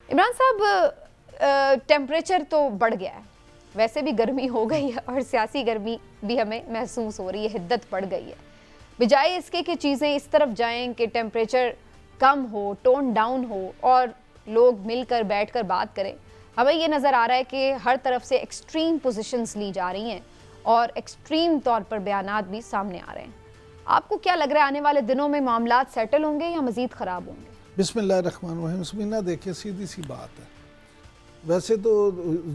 इमरान साहब, टेम्परेचर तो बढ़ गया है, वैसे भी गर्मी हो गई है और सियासी गर्मी भी हमें महसूस हो रही है, हिद्दत बढ़ गई है। बजाय इसके कि चीज़ें इस तरफ जाएं कि टेम्परेचर कम हो, टोन डाउन हो और लोग मिलकर बैठकर बात करें, हमें ये नज़र आ रहा है कि हर तरफ से एक्सट्रीम पोजीशंस ली जा रही हैं और एक्सट्रीम तौर पर बयानात भी सामने आ रहे हैं। आपको क्या लग रहा है, आने वाले दिनों में मामलात सेटल होंगे या मज़ीद ख़राब होंगे? बिस्मिल्लाहिर्रहमानिर्रहीम। समीना, देखिए सीधी सी बात है, वैसे तो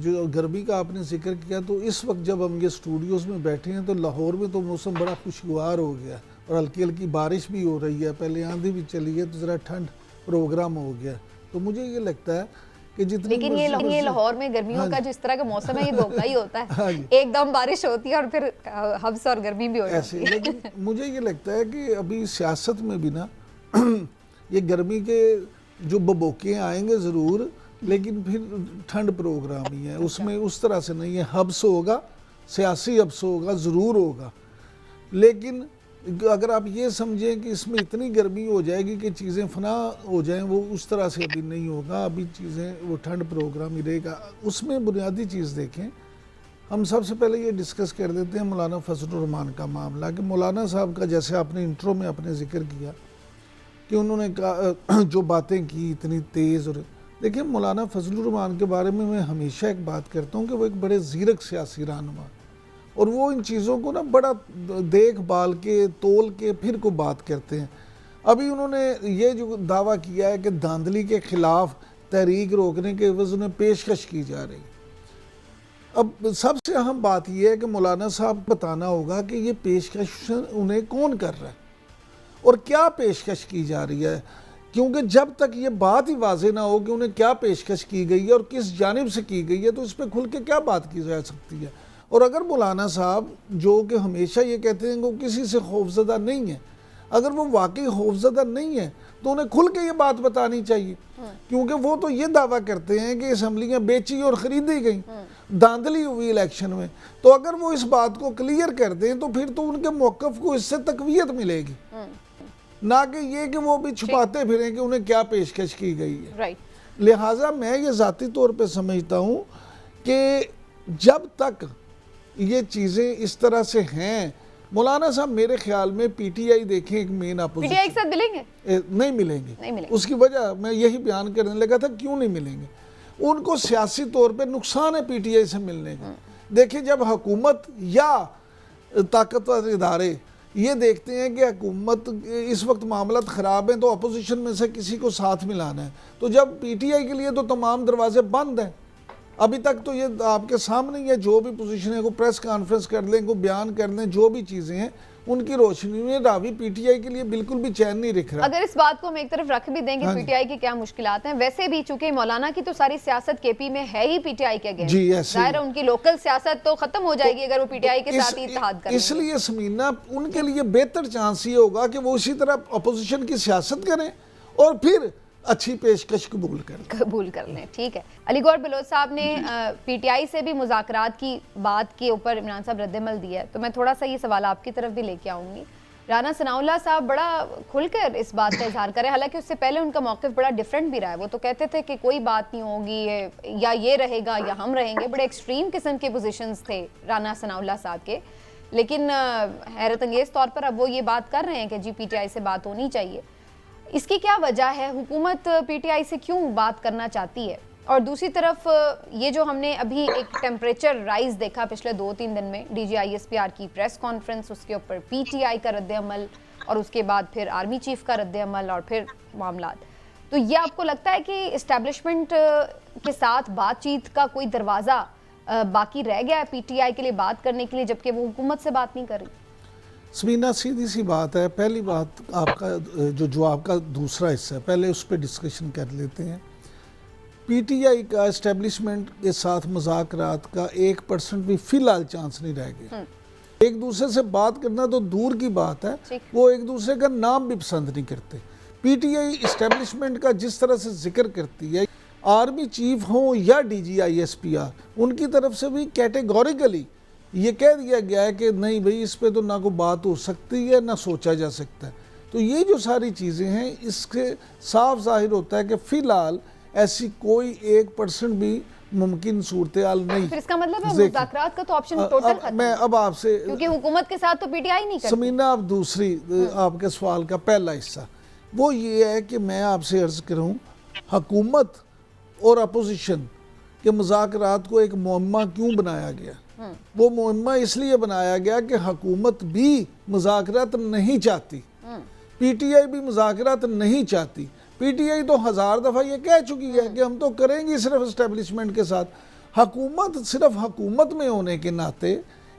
जो गर्मी का आपने जिक्र किया, तो इस वक्त जब हम ये स्टूडियोज़ में बैठे हैं तो लाहौर में तो मौसम बड़ा खुशगवार हो गया और हल्की हल्की बारिश भी हो रही है, पहले आंधी भी चली है तो ज़रा ठंड प्रोग्राम हो गया। तो मुझे ये लगता है कि जितनी लेकिन ये लाहौर में गर्मियों का जिस तरह का मौसम है, ये धोखा ही होता है। एकदम बारिश होती है और फिर हब्स और गर्मी भी हो जाती है। लेकिन मुझे ये लगता है कि अभी सियासत में भी ना ये गर्मी के जो बबोके आएंगे ज़रूर, लेकिन फिर ठंड प्रोग्राम ही है, उसमें उस तरह से नहीं है। हब्स होगा, सियासी हब्स होगा, ज़रूर होगा, लेकिन अगर आप ये समझें कि इसमें इतनी गर्मी हो जाएगी कि चीज़ें फना हो जाएं, वो उस तरह से अभी नहीं होगा। अभी चीज़ें वो ठंड प्रोग्राम ही रहेगा। उसमें बुनियादी चीज़ देखें, हम सबसे पहले ये डिस्कस कर देते हैं मौलाना फजलुर रहमान का मामला, कि मौलाना साहब का, जैसे आपने इंट्रो में आपने जिक्र किया कि उन्होंने कहा जो बातें की इतनी तेज़। और देखिए, मौलाना फजलुर रहमान के बारे में मैं हमेशा एक बात करता हूँ कि वो एक बड़े ज़ीरक सियासी रहनुमा, और वो इन चीज़ों को ना बड़ा देखभाल के, तोल के फिर को बात करते हैं। अभी उन्होंने ये जो दावा किया है कि धांधली के ख़िलाफ़ तहरीक रोकने के एवज़ उन्हें पेशकश की जा रही। अब सबसे अहम बात यह है कि मौलाना साहब बताना होगा कि ये पेशकश उन्हें कौन कर रहा है और क्या पेशकश की जा रही है, क्योंकि जब तक ये बात ही वाज़े ना हो कि उन्हें क्या पेशकश की गई है और किस जानिब से की गई है, तो इस पर खुल के क्या बात की जा सकती है। और अगर मौलाना साहब, जो कि हमेशा ये कहते हैं कि वो किसी से खौफज़दा नहीं है, अगर वो वाकई खौफज़दा नहीं है तो उन्हें खुल के ये बात बतानी चाहिए, क्योंकि वो तो ये दावा करते हैं कि असम्बलियाँ बेची और ख़रीदी गई, धांधली हुई इलेक्शन में। तो अगर वो इस बात को क्लियर कर दें तो फिर तो उनके मौक़िफ़ को इससे तक़वियत मिलेगी, ना कि ये कि वो भी छुपाते फिरें कि उन्हें क्या पेशकश की गई है। लिहाजा मैं ये ज़ाती तौर पर समझता हूँ कि जब तक ये चीज़ें इस तरह से हैं, मौलाना साहब मेरे ख्याल में पीटीआई देखें एक मेन अपोजिशन, पीटीआई के साथ मिलेंगे? नहीं मिलेंगे। उसकी वजह मैं यही बयान करने लगा था, क्यों नहीं मिलेंगे। उनको सियासी तौर पे नुकसान है पीटीआई से मिलने का। देखिए, जब हुकूमत या ताकतवर इदारे ये देखते हैं कि हुकूमत इस वक्त मामलात ख़राब हैं तो अपोजिशन में से किसी को साथ मिलाना है, तो जब पीटीआई के लिए तो तमाम दरवाजे बंद हैं। अभी तक तो ये आपके सामने ही है, जो भी पोजीशन है, को प्रेस कॉन्फ्रेंस कर लें, को बयान कर लें, जो भी चीज़ें हैं उनकी रोशनी में रावी पीटीआई के लिए बिल्कुल भी चैन नहीं रख रहा। अगर इस बात को हम एक तरफ रख भी देंगे, पीटीआई की क्या मुश्किलात हैं, वैसे भी चूंकि मौलाना की तो सारी सियासत केपी में है ही पीटीआई के अगेंस्ट, जाहिर है उनकी लोकल सियासत तो खत्म हो जाएगी अगर वो पीटीआई के साथ ही इत्तेहाद करें। इसलिए समीना, उनके लिए बेहतर चांस ये होगा कि वो इसी तरह अपोजिशन की सियासत करें और फिर अच्छी पेशकश कबूल कर लें। ठीक है। अलीगौर बलोच साहब ने पीटीआई से भी मुज़ाकरात की बात के ऊपर इमरान साहब रद्दमल दिया है, तो मैं थोड़ा सा ये सवाल आपकी तरफ भी लेके आऊँगी। राना सनाउल्लाह साहब बड़ा खुलकर इस बात का इजहार करें, हालांकि उससे पहले उनका मौक़िफ़ बड़ा डिफरेंट भी रहा है। वो तो कहते थे कि कोई बात नहीं होगी, या ये रहेगा या हम रहेंगे। बड़े एक्सट्रीम किस्म के पोजीशंस थे राना सनाउल्लाह साहब के, लेकिन हैरत अंगेज़ तौर पर अब वो ये बात कर रहे हैं कि जी पीटीआई से बात होनी चाहिए। इसकी क्या वजह है? हुकूमत पीटीआई से क्यों बात करना चाहती है? और दूसरी तरफ ये जो हमने अभी एक टेम्परेचर राइज देखा पिछले 2-3 दिन में, DGISPR की प्रेस कॉन्फ्रेंस, उसके ऊपर पीटीआई का रद्द-ए-अमल और उसके बाद फिर आर्मी चीफ का रद्द-ए-अमल और फिर मामलात, तो ये आपको लगता है कि इस्टेब्लिशमेंट के साथ बातचीत का कोई दरवाज़ा बाकी रह गया है पीटीआई के लिए बात करने के लिए, जबकि वो हुकूमत से बात नहीं कर रही? समीना, सीधी सी बात है। पहली बात, आपका जो जवाब का दूसरा हिस्सा है, पहले उस पर डिस्कशन कर लेते हैं। पीटीआई का इस्टेब्लिशमेंट के साथ मुज़ाकरात का 1% भी फ़िलहाल चांस नहीं रह गया। एक दूसरे से बात करना तो दूर की बात है, वो एक दूसरे का नाम भी पसंद नहीं करते। पीटीआई इस्टेब्लिशमेंट का जिस तरह से जिक्र करती है, आर्मी चीफ हों या DGISPR, उनकी तरफ से भी कैटेगोरिकली ये कह दिया गया है कि नहीं भाई, इस पे तो ना कोई बात हो सकती है ना सोचा जा सकता है। तो ये जो सारी चीज़ें हैं, इसके साफ जाहिर होता है कि फ़िलहाल ऐसी कोई 1% भी मुमकिन सूरत हाल नहीं। फिर इसका मतलब है देखिए, मुज़ाकरात का तो ऑप्शन टोटल खत्म मैं है। अब आपसे, क्योंकि हुकूमत के साथ तो पीटीआई नहीं करती। समीना, अब दूसरी आपके सवाल का पहला हिस्सा वो ये है कि मैं आपसे अर्ज करूं, हुकूमत और अपोजिशन के मुज़ाकरात को एक मुअम्मा क्यों बनाया गया? वो मुअम्मा इसलिए बनाया गया कि हुकूमत भी मुज़ाकरात नहीं चाहती, पीटीआई भी मुज़ाकरात नहीं चाहती। पीटीआई तो 1000 दफ़ा ये कह चुकी है कि हम तो करेंगे सिर्फ इस्टेब्लिशमेंट के साथ। हुकूमत सिर्फ हुकूमत में होने के नाते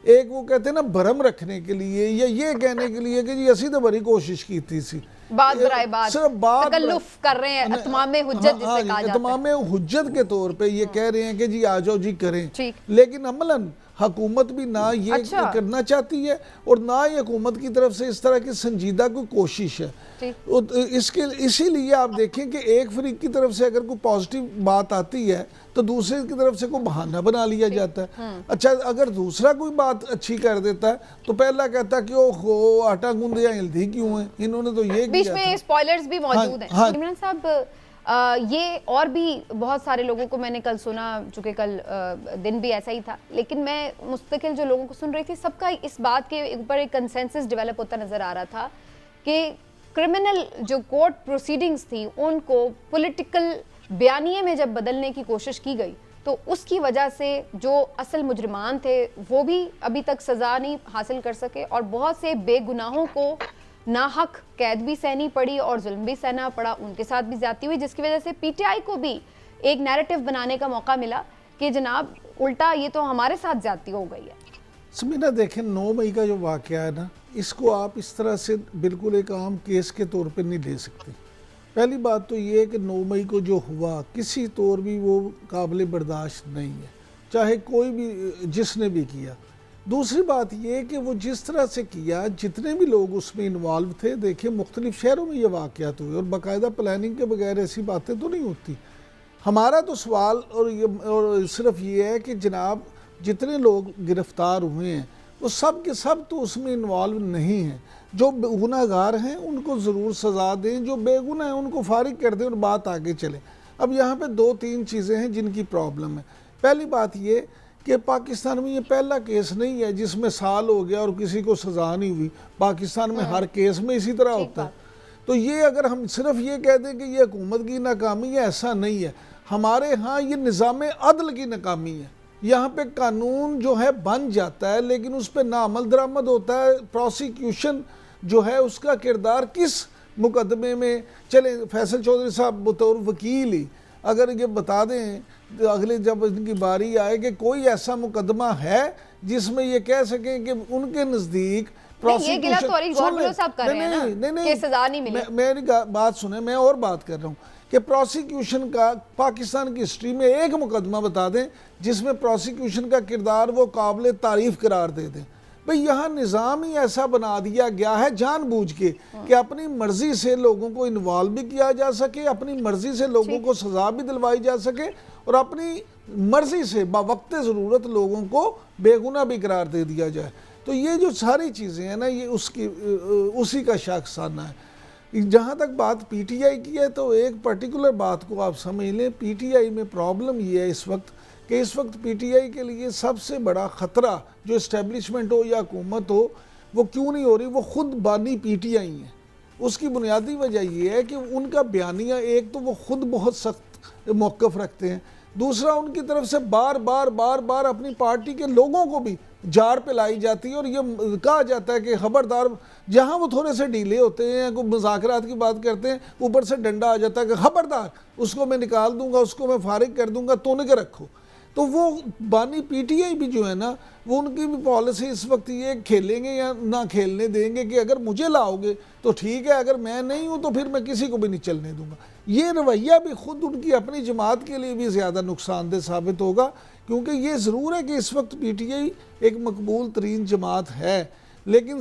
एक वो कहते हैं ना भरम रखने के लिए या ये कहने के लिए कि जी असी तो बड़ी कोशिश की थी सी, बात बराए बात सिर्फ बात तकल्लुफ कर रहे हैं, इत्माम हुज्जत जिसे कहा जाता है। इत्माम हुज्जत के तौर पे ये कह रहे हैं कि जी आ जाओ जी करें, ठीक। लेकिन अमलन हुकूमत भी ना ये अच्छा। करना चाहती है और ना ही हुकूमत की तरफ से इस तरह की संजीदा कोई कोशिश है। इसके इसीलिए आप देखें कि एक फरीक की तरफ से अगर कोई पॉजिटिव बात आती है तो दूसरे की तरफ से कोई बहाना बना लिया जाता है। अच्छा, अगर दूसरा कोई बात अच्छी कर देता है तो पहला कहता है कि ओहो आटा गूंदे हेल्दी क्यों है, इन्होंने तो ये बीच किया में था। स्पॉयलर्स भी मौजूद हैं। हाँ। इमरान साहब, ये और भी बहुत सारे लोगों को मैंने कल सुना, चूँकि कल दिन भी ऐसा ही था, लेकिन मैं मुस्तकिल जो लोगों को सुन रही थी सबका इस बात के ऊपर एक कंसेंसस डेवलप होता नज़र आ रहा था कि क्रिमिनल जो कोर्ट प्रोसीडिंग्स थी उनको पॉलिटिकल बयानिए में जब बदलने की कोशिश की गई तो उसकी वजह से जो असल मुजरिमान थे वो भी अभी तक सज़ा नहीं हासिल कर सके और बहुत से बेगुनाहों को नाहक कैद भी सहनी पड़ी और जुल्म भी सहना पड़ा, उनके साथ भी ज्यादती हुई, जिसकी वजह से पीटीआई को भी एक नैरेटिव बनाने का मौका मिला कि जनाब उल्टा ये तो हमारे साथ ज्यादती हो गई है। समीना देखें, 9 मई का जो वाक़या है ना, इसको आप इस तरह से बिल्कुल एक आम केस के तौर पे नहीं ले सकते। पहली बात तो ये है कि 9 मई को जो हुआ किसी तौर भी वो काबिल बर्दाश्त नहीं है, चाहे कोई भी जिसने भी किया। दूसरी बात ये कि वो जिस तरह से किया, जितने भी लोग उसमें इन्वॉल्व थे, देखिए मुख्तलिफ शहरों में ये वाक़यात हुए और बाकायदा प्लानिंग के बगैर ऐसी बातें तो नहीं होती। हमारा तो सवाल और सिर्फ ये है कि जनाब जितने लोग गिरफ़्तार हुए हैं वो सब के सब तो उसमें इन्वॉल्व नहीं हैं। जो गुनाहगार हैं उनको ज़रूर सज़ा दें, जो बेगुनाह हैं उनको फारिग कर दें और बात आगे चले। अब यहाँ पे 2-3 चीज़ें हैं जिनकी प्रॉब्लम है। पहली बात ये कि पाकिस्तान में ये पहला केस नहीं है जिसमें साल हो गया और किसी को सज़ा नहीं हुई। पाकिस्तान में हर केस में इसी तरह होता है। तो ये अगर हम सिर्फ ये कह दें कि ये हुकूमत की नाकामी है, ऐसा नहीं है। हमारे यहाँ ये निज़ाम अदल की नाकामी है। यहाँ पे कानून जो है बन जाता है लेकिन उस पर ना अमल दरामद होता है। प्रोसिक्यूशन जो है उसका किरदार किस मुकदमे में, चले फैसल चौधरी साहब बतौर वकील ही अगर ये बता दें तो अगले जब इनकी बारी आए कि कोई ऐसा मुकदमा है जिसमें ये कह सकें कि उनके नज़दीक मेरी बात सुने, मैं और बात कर रहा हूँ कि प्रोसिक्यूशन का पाकिस्तान की हिस्ट्री में एक मुकदमा बता दें जिसमें प्रोसिक्यूशन का किरदार वो काबिल तारीफ करार दे दें। भाई यहाँ निज़ाम ही ऐसा बना दिया गया है जानबूझ के कि अपनी मर्जी से लोगों को इन्वॉल्व भी किया जा सके, अपनी मर्जी से लोगों को सज़ा भी दिलवाई जा सके और अपनी मर्जी से बावक्त ज़रूरत लोगों को बेगुनाह भी करार दे दिया जाए। तो ये जो सारी चीज़ें हैं ना, ये उसी का शाखसाना है। जहाँ तक बात पीटीआई की है तो एक पर्टिकुलर बात को आप समझ लें, पीटीआई में प्रॉब्लम ये है इस वक्त कि इस वक्त पीटीआई के लिए सबसे बड़ा ख़तरा जो इस्टेब्लिशमेंट हो या हुकूमत हो वो क्यों नहीं हो रही, वो खुद बानी पीटीआई है। उसकी बुनियादी वजह ये है कि उनका बयानिया, एक तो वो खुद बहुत सख्त मौक़िफ़ रखते हैं, दूसरा उनकी तरफ से बार बार अपनी पार्टी के लोगों को भी जार पे लाई जाती है और ये कहा जाता है कि खबरदार, जहाँ वो थोड़े से ढीले होते हैं, कोई मुज़ाकरात की बात करते हैं, ऊपर से डंडा आ जाता है कि खबरदार उसको मैं निकाल दूंगा, उसको मैं फारिग कर दूंगा, तोड़ के रखो। तो वो बानी पीटीआई भी जो है ना, वो उनकी भी पॉलिसी इस वक्त ये खेलेंगे या ना खेलने देंगे कि अगर मुझे लाओगे तो ठीक है, अगर मैं नहीं हूँ तो फिर मैं किसी को भी नहीं चलने दूंगा। ये रवैया भी खुद उनकी अपनी जमात के लिए भी ज़्यादा नुकसानदेह साबित होगा, क्योंकि ये ज़रूर है कि इस वक्त पीटीआई एक मकबूल तरीन जमात है, लेकिन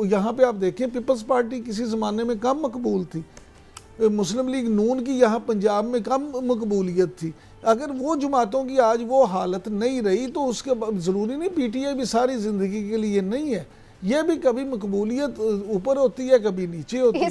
यहाँ पे आप देखें पीपल्स पार्टी किसी ज़माने में कम मकबूल थी, मुस्लिम लीग नून की यहाँ पंजाब में कम मकबूलियत थी। अगर वो जमातों की आज वो हालत नहीं रही तो उसके ज़रूरी नहीं पीटीआई भी सारी ज़िंदगी के लिए नहीं है। ये भी कभी मकबूलियत ऊपर होती है, कभी नीचे होती है।